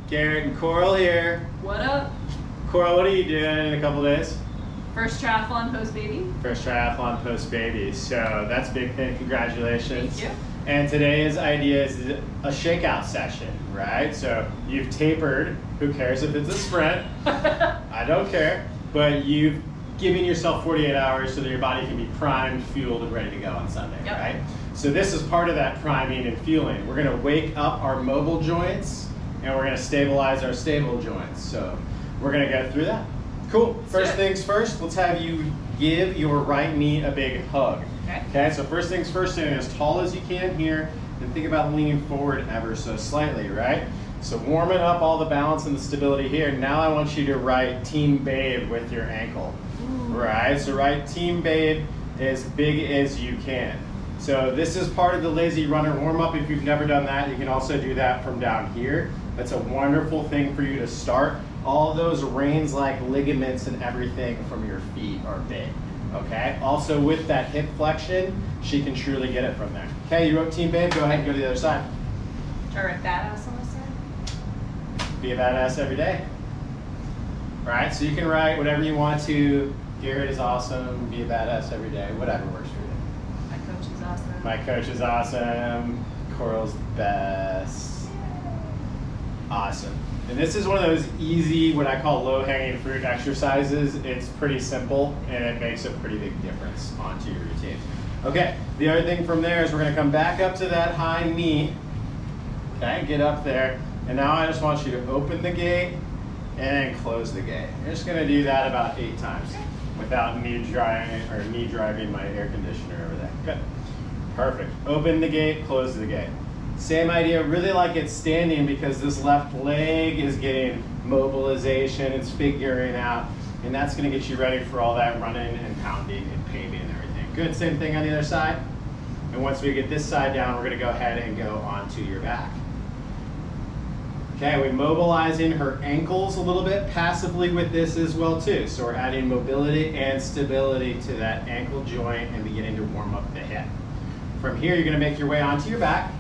Garrett and Coral here. What up? Coral, what are you doing in a couple days? First triathlon post-baby. First triathlon post-baby. So that's a big thing. Congratulations. Thank you. And today's idea is a shakeout session, right? So you've tapered. Who cares if it's a sprint? I don't care. But you've given yourself 48 hours so that your body can be primed, fueled, and ready to go on Sunday, Yep. right? So this is part of that priming and fueling. We're going to wake up our mobile joints and we're going to stabilize our stable joints. So we're going to go through that. Cool. First things first, let's have you give your right knee a big hug. Okay, so first things first, stand as tall as you can here and think about leaning forward ever so slightly, right? So warming up all the balance and the stability here. Now I want you to write Team Babe with your ankle. Right, so write Team Babe as big as you can. So this is part of the lazy runner warm up. If you've never done that, you can also do that from down here. That's a wonderful thing for you to start. All those reins-like ligaments and everything from your feet are big, okay? Also with that hip flexion, she can truly get it from there. Okay, you wrote Team Babe, go ahead and go to the other side. Should I write badass on this side? Be a badass every day. All right, so you can write whatever you want to. Garrett is awesome, be a badass every day, whatever works for you. My coach is awesome. My coach is awesome. Coral's the best. Awesome. And this is one of those easy, what I call low-hanging fruit exercises. It's pretty simple, and it makes a pretty big difference onto your routine. Okay, the other thing from there is we're going to come back up to that high knee. Okay, get up there. And now I just want you to open the gate and close the gate. You're just going to do that about 8 times without me driving my air conditioner over there. Good. Perfect. Open the gate, close the gate. Same idea, really like it's standing because this left leg is getting mobilization, it's figuring out, and that's going to get you ready for all that running and pounding and paving and everything. Good, same thing on the other side. And once we get this side down, we're going to go ahead and go onto your back. Okay, we're mobilizing her ankles a little bit passively with this as well too. So we're adding mobility and stability to that ankle joint and beginning to warm up the hip. From here, you're going to make your way onto your back.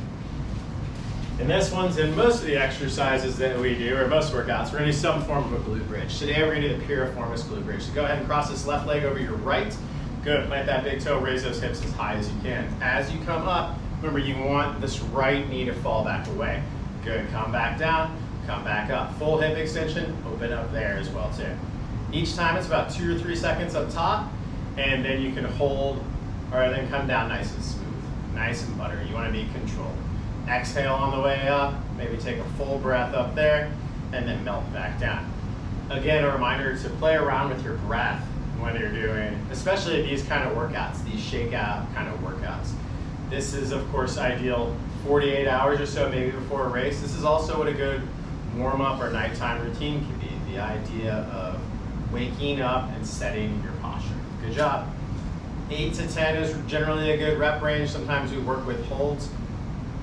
And this one's in most of the exercises that we do, or most workouts, we're going to do some form of a glute bridge. Today we're going to do the piriformis glute bridge. So go ahead and cross this left leg over your right. Good, plant that big toe, raise those hips as high as you can. As you come up, remember you want this right knee to fall back away. Good, come back down, come back up. Full hip extension, open up there as well too. Each time it's about 2 or 3 seconds up top, and then you can hold, or then come down nice and smooth, nice and buttery. You want to be controlled. Exhale on the way up, maybe take a full breath up there, and then melt back down. Again, a reminder to play around with your breath when you're doing, especially these kind of workouts, these shakeout kind of workouts. This is, of course, ideal 48 hours or so, maybe before a race. This is also what a good warm-up or nighttime routine can be, the idea of waking up and setting your posture. Good job. 8 to 10 is generally a good rep range. Sometimes we work with holds.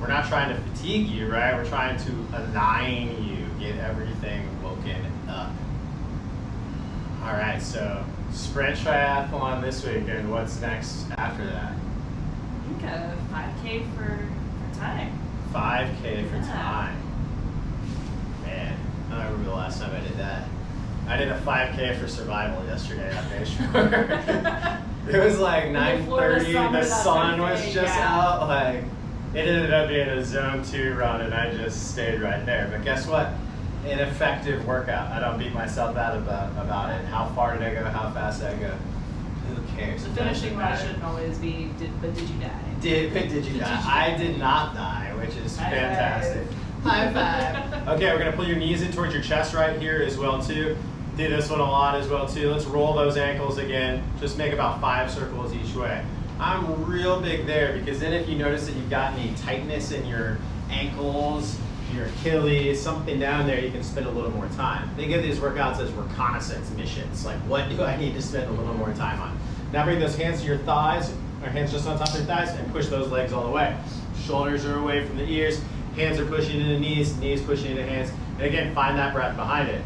We're not trying to fatigue you, right? We're trying to align you, get everything woken up. All right, so sprint triathlon this week, and what's next after that? I think a 5K for time. 5K for time. Man, I don't remember the last time I did that. I did a 5K for survival yesterday on Bayshore. It was like 9:30, the sun was just out, like, it ended up being a zone 2 run, and I just stayed right there. But guess what? An effective workout. I don't beat myself out about it. How far did I go? How fast did I go? Who cares? The finishing line shouldn't always be, did you die? Did you die? I did not die, which is fantastic. High five. Okay, we're going to pull your knees in towards your chest right here as well too. Do this one a lot as well too. Let's roll those ankles again. Just make about 5 circles each way. I'm real big there because then if you notice that you've got any tightness in your ankles, your Achilles, something down there, you can spend a little more time. Think of these workouts as reconnaissance missions. Like, what do I need to spend a little more time on? Now bring those hands to your thighs, or hands just on top of your thighs, and push those legs all the way. Shoulders are away from the ears, hands are pushing into knees, knees pushing into hands. And again, find that breath behind it.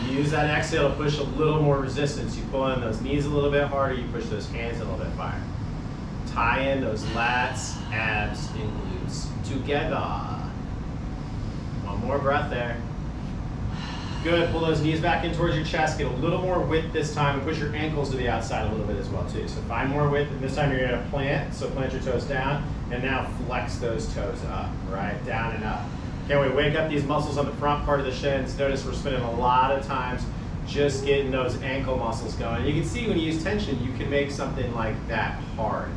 Use that exhale to push a little more resistance. You pull in those knees a little bit harder, you push those hands a little bit farther. Tie in those lats, abs, and glutes together. One more breath there. Good, pull those knees back in towards your chest, get a little more width this time, and push your ankles to the outside a little bit as well too. So find more width, and this time you're gonna plant, so plant your toes down, and now flex those toes up, right? Down and up. Okay, we wake up these muscles on the front part of the shins. Notice we're spending a lot of times just getting those ankle muscles going. You can see when you use tension, you can make something like that hard.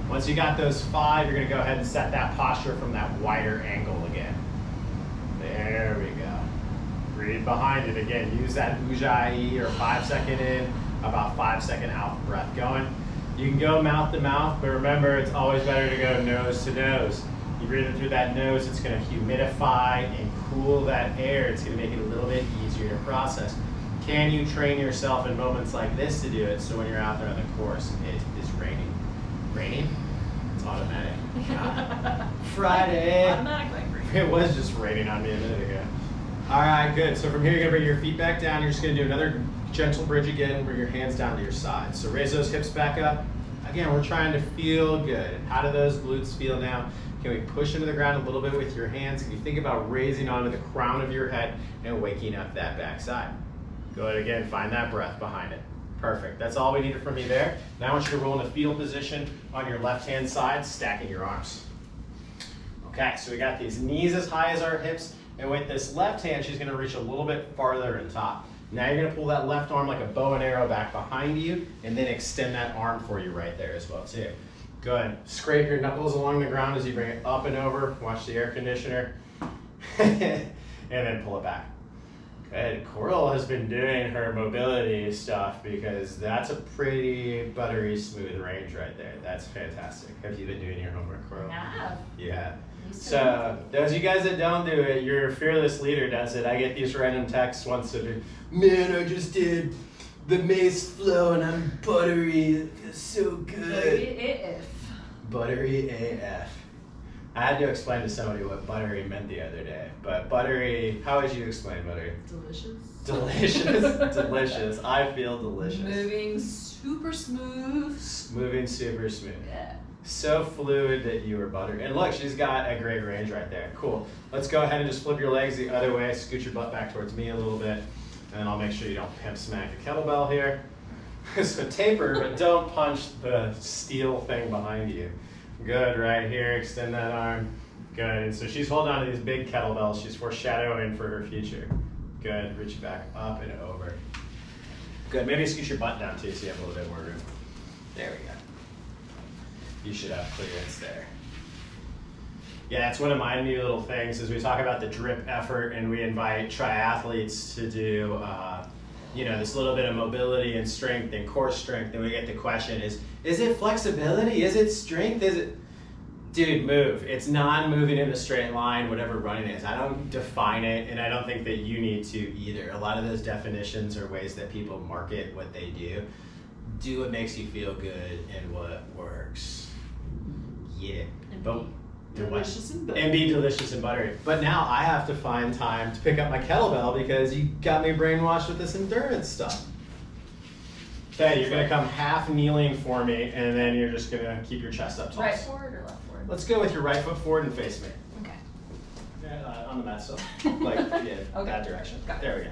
Once you got those 5, you're gonna go ahead and set that posture from that wider angle again. There we go. Breathe behind it again. Use that ujjayi or 5-second in, about 5-second out breath going. You can go mouth to mouth, but remember it's always better to go nose to nose. You breathe in through that nose, it's going to humidify and cool that air. It's going to make it a little bit easier to process. Can you train yourself in moments like this to do it so when you're out there on the course, it is raining? Raining? It's automatic. Friday. Automatic like raining. It was just raining on me a minute ago. All right, good. So from here, you're gonna bring your feet back down. You're just gonna do another gentle bridge again. Bring your hands down to your sides. So raise those hips back up. Again, we're trying to feel good. How do those glutes feel now? Can we push into the ground a little bit with your hands? Can you think about raising onto the crown of your head and waking up that back side? Go ahead again, find that breath behind it. Perfect, that's all we needed from you there. Now I want you to roll in a fetal position on your left-hand side, stacking your arms. Okay, so we got these knees as high as our hips, and with this left hand, she's gonna reach a little bit farther in top. Now you're gonna pull that left arm like a bow and arrow back behind you, and then extend that arm for you right there as well too. Good, scrape your knuckles along the ground as you bring it up and over, watch the air conditioner, and then pull it back. Good, Coral has been doing her mobility stuff because that's a pretty buttery smooth range right there. That's fantastic. Have you been doing your homework, Coral? I have. Yeah. So those of you guys that don't do it, your fearless leader does it. I get these random texts once a week. Man, I just did the mace flow and I'm buttery. It feels so good. Buttery AF. Buttery AF. I had to explain to somebody what buttery meant the other day. But buttery, how would you explain buttery? Delicious. Delicious. Delicious. I feel delicious. Moving super smooth. Moving super smooth. Yeah. So fluid that you were buttery. And look, she's got a great range right there. Cool. Let's go ahead and just flip your legs the other way. Scoot your butt back towards me a little bit. And I'll make sure you don't pimp smack the kettlebell here. So taper, but don't punch the steel thing behind you. Good, right here, extend that arm. Good, and so she's holding on to these big kettlebells. She's foreshadowing for her future. Good, reach it back up and over. Good, maybe scoot your butt down too so you have a little bit more room. There we go. You should have clearance there. Yeah, it's one of my new little things as we talk about the drip effort and we invite triathletes to do this little bit of mobility and strength and core strength, and we get the question is it flexibility? Is it strength? Is it, dude, move. It's non-moving in a straight line, whatever running is. I don't define it, and I don't think that you need to either. A lot of those definitions are ways that people market what they do. Do what makes you feel good and what works. Yeah. But Delicious and buttery. And be delicious and buttery. But now I have to find time to pick up my kettlebell because you got me brainwashed with this endurance stuff. Okay, you're gonna come half kneeling for me, and then you're just gonna keep your chest up tall. Right forward or left forward? Let's go with your right foot forward and face me. Okay. On the mat still. Like, yeah, Okay. that direction. Got it. There we go.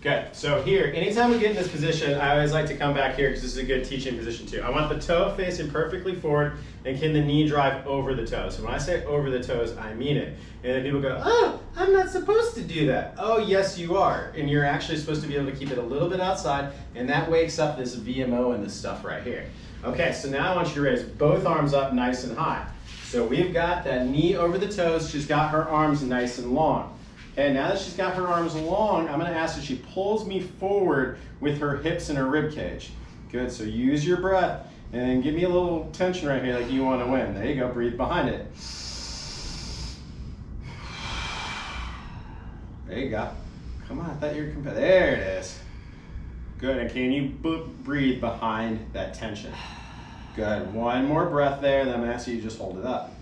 Good, so here, anytime we get in this position, I always like to come back here because this is a good teaching position too. I want the toe facing perfectly forward, and can the knee drive over the toes? So when I say over the toes, I mean it. And then people go, oh, I'm not supposed to do that. Oh, yes, you are. And you're actually supposed to be able to keep it a little bit outside, and that wakes up this VMO and this stuff right here. Okay, so now I want you to raise both arms up nice and high. So we've got that knee over the toes. She's got her arms nice and long. Okay, now that she's got her arms long, I'm gonna ask that she pulls me forward with her hips and her rib cage. Good, so use your breath and then give me a little tension right here like you wanna win. There you go, breathe behind it. There you go. Come on, I thought you were there it is. Good, and can you breathe behind that tension? Good, one more breath there, and then I'm gonna ask you to just hold it up.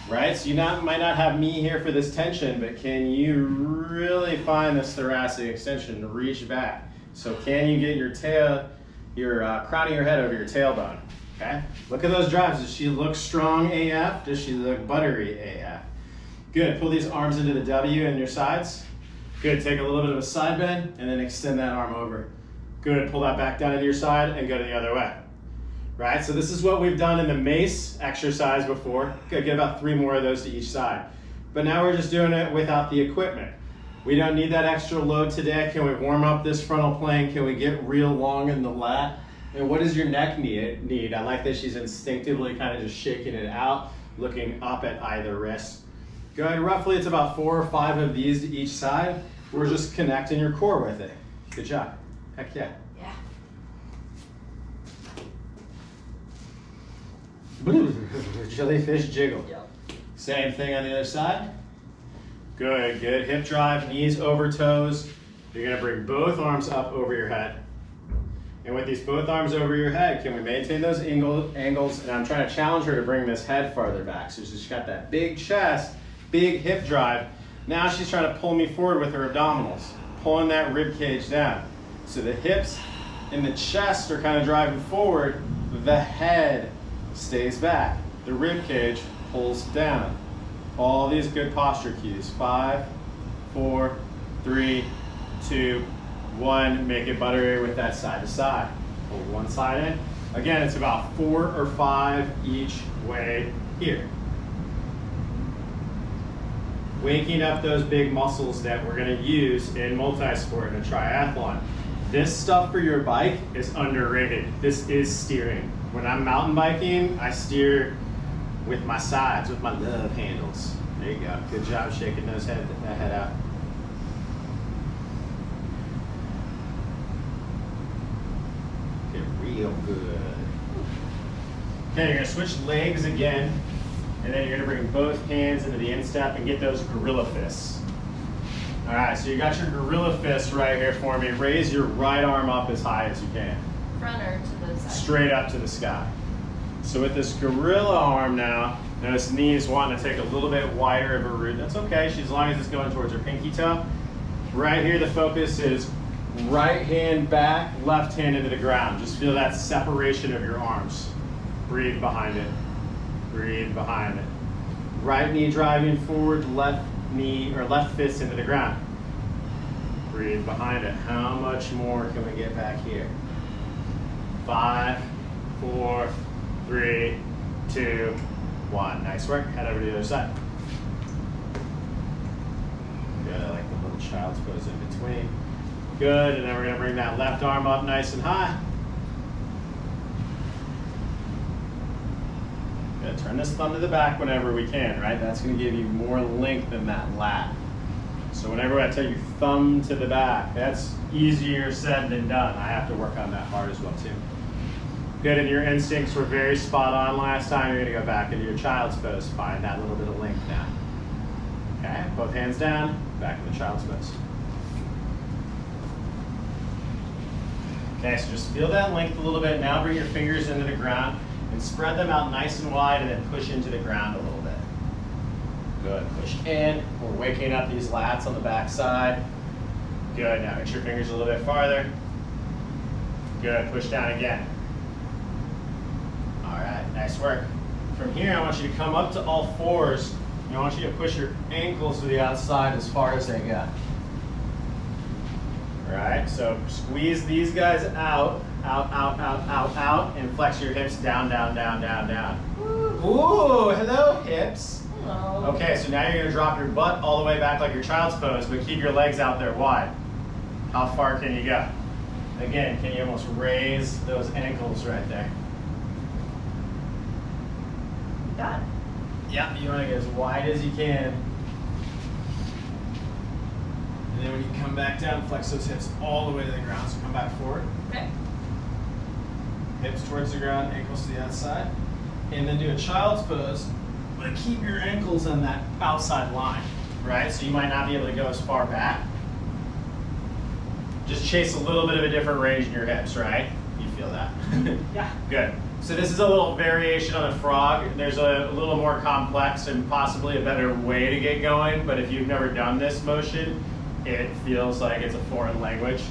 Right, so you might not have me here for this tension, but can you really find this thoracic extension to reach back? So can you get your tail, your crown of your head over your tailbone? Okay, look at those drives. Does she look strong AF? Does she look buttery AF? Good, pull these arms into the W and your sides. Good, take a little bit of a side bend and then extend that arm over. Good, pull that back down into your side and go to the other way. Right, so this is what we've done in the mace exercise before. Good, get about 3 more of those to each side. But now we're just doing it without the equipment. We don't need that extra load today. Can we warm up this frontal plane? Can we get real long in the lat? And what does your neck need? I like that she's instinctively kind of just shaking it out, looking up at either wrist. Good, roughly it's about 4 or 5 of these to each side. We're just connecting your core with it. Good job. Heck yeah. Yeah. Jellyfish jiggle. Yep. Same thing on the other side. Good, good. Hip drive, knees over toes. You're gonna bring both arms up over your head. And with these both arms over your head, can we maintain those angles? And I'm trying to challenge her to bring this head farther back. So she's got that big chest, big hip drive. Now she's trying to pull me forward with her abdominals, pulling that rib cage down. So the hips and the chest are kind of driving forward. The head stays back. The rib cage pulls down. All these good posture cues. 5, 4, 3, 2, 1. Make it buttery with that side to side. Pull one side in. Again, it's about 4 or 5 each way here. Waking up those big muscles that we're going to use in multi-sport and a triathlon. This stuff for your bike is underrated. This is steering. When I'm mountain biking, I steer with my sides, with my love handles. There you go. Good job shaking that head out. Get real good. Okay, you're gonna switch legs again, and then you're gonna bring both hands into the instep and get those gorilla fists. All right, so you got your gorilla fist right here for me. Raise your right arm up as high as you can. Front or to the side? Straight up to the sky. So with this gorilla arm now, notice knees wanting to take a little bit wider of a root. That's okay, as long as it's going towards her pinky toe. Right here, the focus is right hand back, left hand into the ground. Just feel that separation of your arms. Breathe behind it. Breathe behind it. Right knee driving forward, left knee or left fist into the ground. Breathe behind it. How much more can we get back here? 5, 4, 3, 2, 1. Nice work. Head over to the other side. Good. I like the little child's pose in between. Good. And then we're going to bring that left arm up nice and high. Good. Turn this thumb to the back whenever we can, right? That's going to give you more length in that lat. So whenever I tell you thumb to the back, that's easier said than done. I have to work on that hard as well too. Good, and your instincts were very spot on last time. You're gonna go back into your child's pose. Find that little bit of length now. Okay, both hands down, back in the child's pose. Okay, so just feel that length a little bit. Now bring your fingers into the ground and spread them out nice and wide and then push into the ground a little bit. Good, push in. We're waking up these lats on the back side. Good, now get your fingers a little bit farther. Good, push down again. All right, nice work. From here, I want you to come up to all fours, and I want you to push your ankles to the outside as far as they go. All right, so squeeze these guys out, out, and flex your hips down, down, down, down, down. Ooh, hello, hips. Hello. Okay, so now you're gonna drop your butt all the way back like your child's pose, but keep your legs out there wide. How far can you go? Again, can you almost raise those ankles right there? Got it. Yep, you want to get as wide as you can. And then when you come back down, flex those hips all the way to the ground. So come back forward. Okay. Hips towards the ground, ankles to the outside. And then do a child's pose, but keep your ankles on that outside line, right? So you might not be able to go as far back. Just chase a little bit of a different range in your hips, right? You feel that? Yeah. Good. So this is a little variation on a frog. There's a little more complex and possibly a better way to get going, but if you've never done this motion, it feels like it's a foreign language.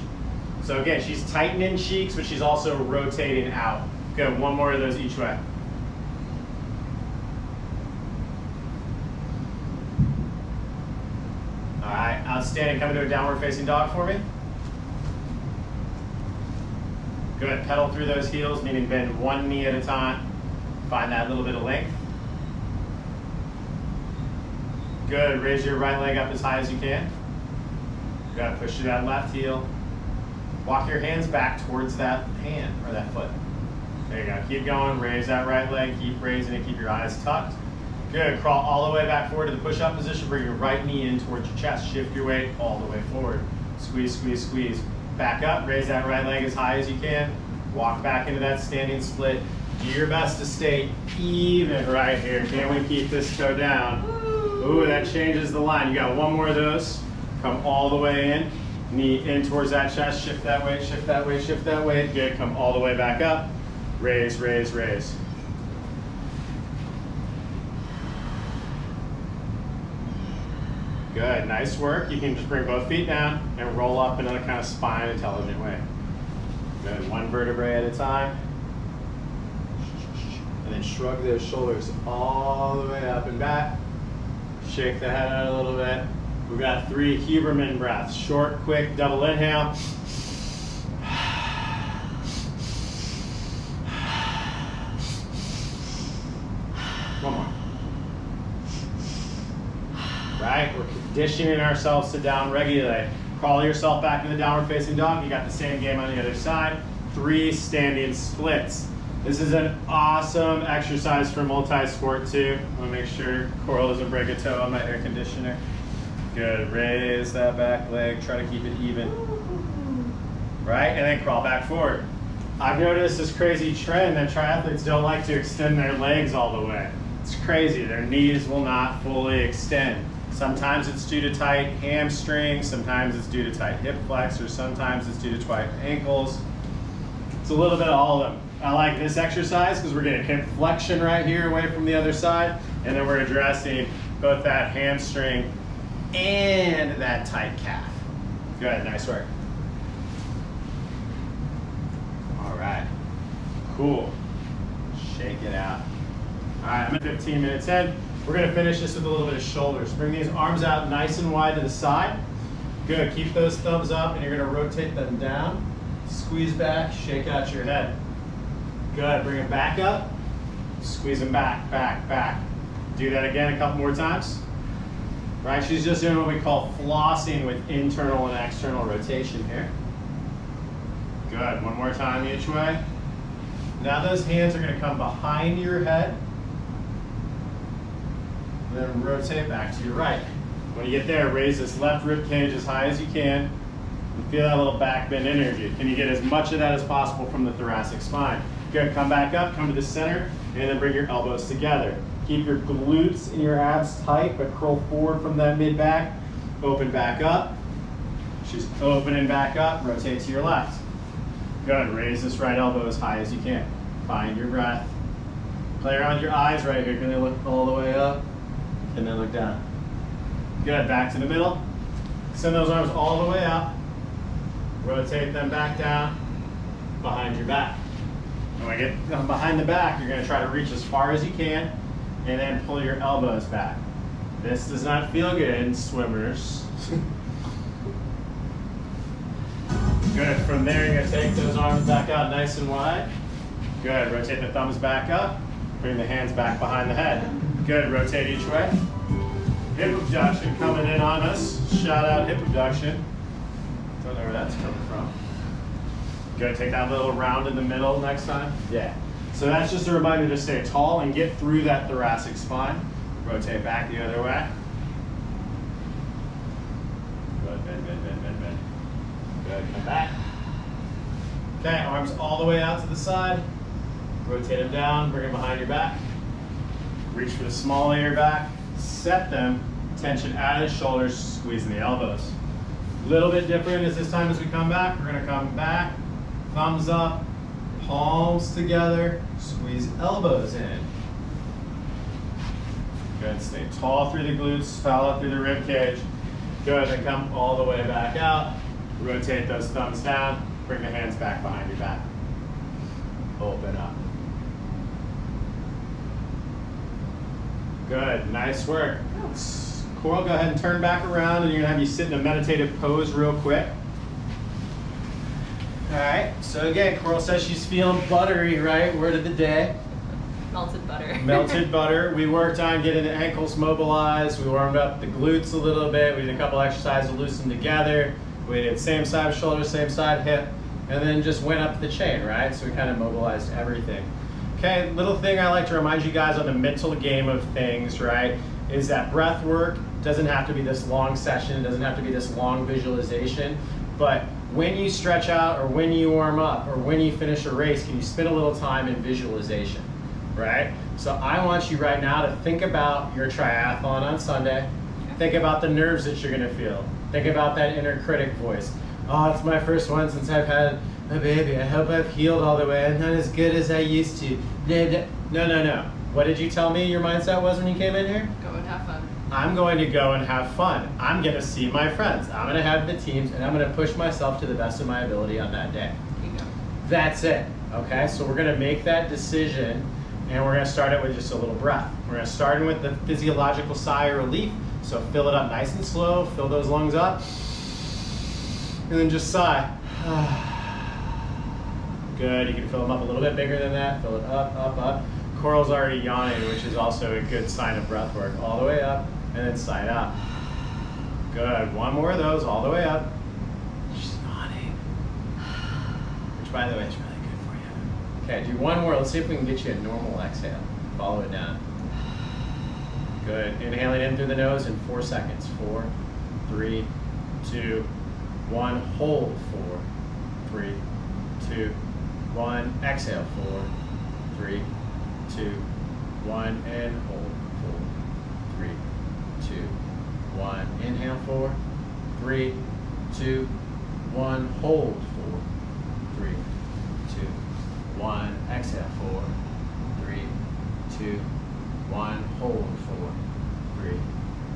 So again, she's tightening cheeks, but she's also rotating out. Good, one more of those each way. Outstanding. Come into a downward facing dog for me. Good. Pedal through those heels, meaning bend one knee at a time. Find that little bit of length. Good. Raise your right leg up as high as you can. Good. Push through that left heel. Walk your hands back towards that hand or that foot. There you go. Keep going. Raise that right leg. Keep raising it. Keep your eyes tucked. Good. Crawl all the way back forward to the push-up position. Bring your right knee in towards your chest. Shift your weight all the way forward. Squeeze, squeeze, squeeze. Back up. Raise that right leg as high as you can. Walk back into that standing split. Do your best to stay even right here. Can we keep this toe down? Ooh, that changes the line. You got one more of those. Come all the way in. Knee in towards that chest. Shift that weight, shift that weight, shift that weight. Good. Come all the way back up. Raise, raise, raise. Good. Nice work. You can just bring both feet down and roll up in a kind of spine intelligent way. Good. One vertebrae at a time. And then shrug those shoulders all the way up and back. Shake the head out a little bit. We've got 3 Huberman breaths. Short, quick, double inhale. One more. Right, we're conditioning ourselves to down regulate. Crawl yourself back in the downward facing dog. You got the same game on the other side. 3 standing splits. This is an awesome exercise for multi-sport too. I want to make sure Coral doesn't break a toe on my air conditioner. Good, raise that back leg, try to keep it even. Right, and then crawl back forward. I've noticed this crazy trend that triathletes don't like to extend their legs all the way. It's crazy, their knees will not fully extend. Sometimes it's due to tight hamstrings, sometimes it's due to tight hip flexors, sometimes it's due to tight ankles. It's a little bit of all of them. I like this exercise because we're getting hip flexion right here away from the other side, and then we're addressing both that hamstring and that tight calf. Good, nice work. All right, cool. Shake it out. All right, I'm at 15 minutes in. We're gonna finish this with a little bit of shoulders. Bring these arms out nice and wide to the side. Good, keep those thumbs up and you're gonna rotate them down. Squeeze back, shake out your head. Good, bring them back up. Squeeze them back, back, back. Do that again a couple more times. Right, she's just doing what we call flossing with internal and external rotation here. Good, one more time each way. Now those hands are gonna come behind your head. Then rotate back to your right. When you get there, raise this left rib cage as high as you can. And feel that little back bend energy. Can you get as much of that as possible from the thoracic spine? Good, come back up, come to the center, and then bring your elbows together. Keep your glutes and your abs tight, but curl forward from that mid-back. Open back up. She's opening back up, rotate to your left. Good, raise this right elbow as high as you can. Find your breath. Play around with your eyes right here. Can they look all the way up? Can they look down? Good, back to the middle. Send those arms all the way up. Rotate them back down, behind your back. When we get behind the back, you're gonna try to reach as far as you can, and then pull your elbows back. This does not feel good, swimmers. Good, from there you're gonna take those arms back out nice and wide. Good, rotate the thumbs back up, bring the hands back behind the head. Good, rotate each way. Hip abduction coming in on us. Shout out hip abduction. Don't know where that's coming from. Good, take that little round in the middle next time. Yeah. So that's just a reminder to stay tall and get through that thoracic spine. Rotate back the other way. Good, bend, bend, bend, bend, bend. Good, come back. Okay, arms all the way out to the side. Rotate them down, bring them behind your back. Reach for the small of your back. Set them, tension out of the shoulders, squeezing the elbows. A little bit different is this time as we come back. We're gonna come back, thumbs up, palms together, squeeze elbows in. Good, stay tall through the glutes, follow through the rib cage. Good, and come all the way back out. Rotate those thumbs down, bring the hands back behind your back. Open up. Good, nice work. Coral, go ahead and turn back around, and you're gonna have you sit in a meditative pose real quick. All right, so again, Coral says she's feeling buttery, right? Word of the day. Melted butter. Melted butter. We worked on getting the ankles mobilized. We warmed up the glutes a little bit. We did a couple exercises to loosen together. We did same side shoulder, same side hip, and then just went up the chain, right? So we kind of mobilized everything. Okay, little thing I like to remind you guys on the mental game of things, right, is that breath work doesn't have to be this long session, it doesn't have to be this long visualization, but when you stretch out or when you warm up or when you finish a race, can you spend a little time in visualization, right? So I want you right now to think about your triathlon on Sunday. Think about the nerves that you're gonna feel. Think about that inner critic voice. Oh, it's my first one since I've had a baby. I hope I've healed all the way. I'm not as good as I used to. No. What did you tell me your mindset was when you came in here? Go and have fun. I'm going to go and have fun. I'm going to see my friends. I'm going to have the teams, and I'm going to push myself to the best of my ability on that day. There you go. That's it. Okay, so we're going to make that decision, and we're going to start it with just a little breath. We're going to start with the physiological sigh of relief. So fill it up nice and slow. Fill those lungs up, and then just sigh. Good. You can fill them up a little bit bigger than that. Fill it up, up, up. Coral's already yawning, which is also a good sign of breath work. All the way up, and then side out. Good. One more of those, all the way up. She's yawning. Which, by the way, is really good for you. Okay, do one more. Let's see if we can get you a normal exhale. Follow it down. Good. Inhaling in through the nose in 4 seconds. 4, 3, 2, 1. Hold. 4, 3, 2, 1. Exhale. 4, 3, 2, 1, and hold. 4, 3, 2, 1. Inhale. 4, 3, 2, 1. Hold. 4, 3, 2, 1. Exhale. 4, 3, 2, 1. Hold. 4, 3,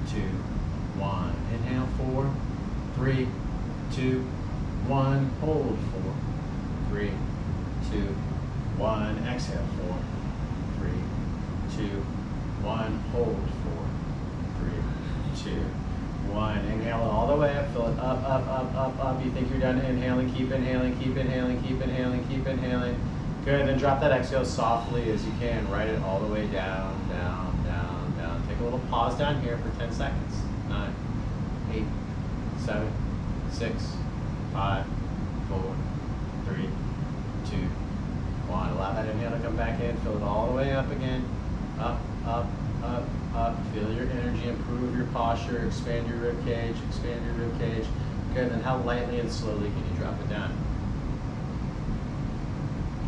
2, 1. Inhale. 4, 3, 2, 1. Hold. 4, 3, 2, 1. Exhale. 4, 3, 2, 1. Hold. 4, 3, 2, 1. Inhale it all the way up. Fill it up, up, up, up, up. You think you're done inhaling. Keep inhaling, keep inhaling, keep inhaling, keep inhaling. Good. Then drop that exhale softly as you can. Write it all the way down, down, down, down. Take a little pause down here for 10 seconds. 9, 8, 7, 6, 5, 4, 3, 2, 1. Allow that inhale to come back in. Fill it all the way up again. Up, up, up, up. Feel your energy. Improve your posture. Expand your rib cage. Expand your rib cage. Good. Then how lightly and slowly can you drop it down?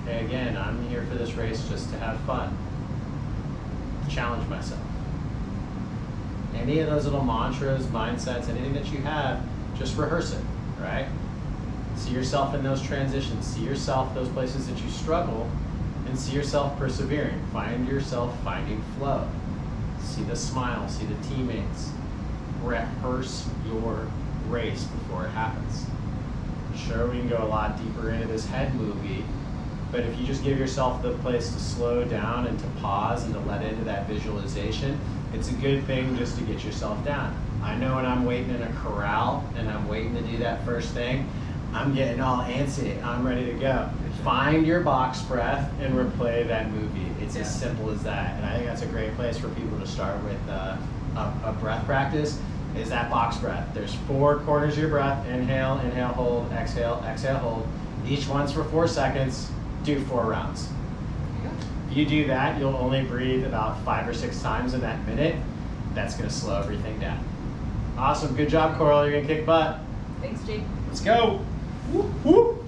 Okay, again, I'm here for this race just to have fun. Challenge myself. Any of those little mantras, mindsets, anything that you have, just rehearse it, right? See yourself in those transitions. See yourself those places that you struggle, and see yourself persevering. Find yourself finding flow. See the smile, see the teammates. Rehearse your race before it happens. Sure, we can go a lot deeper into this head movie, but if you just give yourself the place to slow down and to pause and to let into that visualization, it's a good thing just to get yourself down. I know when I'm waiting in a corral and I'm waiting to do that first thing, I'm getting all antsy. I'm ready to go. Find your box breath and replay that movie. It's as simple as that. And I think that's a great place for people to start with a breath practice, is that box breath. There's 4 corners of your breath. Inhale, inhale, hold, exhale, exhale, hold. Each one's for 4 seconds. Do 4 rounds. If you do that, you'll only breathe about 5 or 6 times in that minute. That's gonna slow everything down. Awesome, good job, Coral. You're gonna kick butt. Thanks, Jake. Let's go. Whoop, whoop.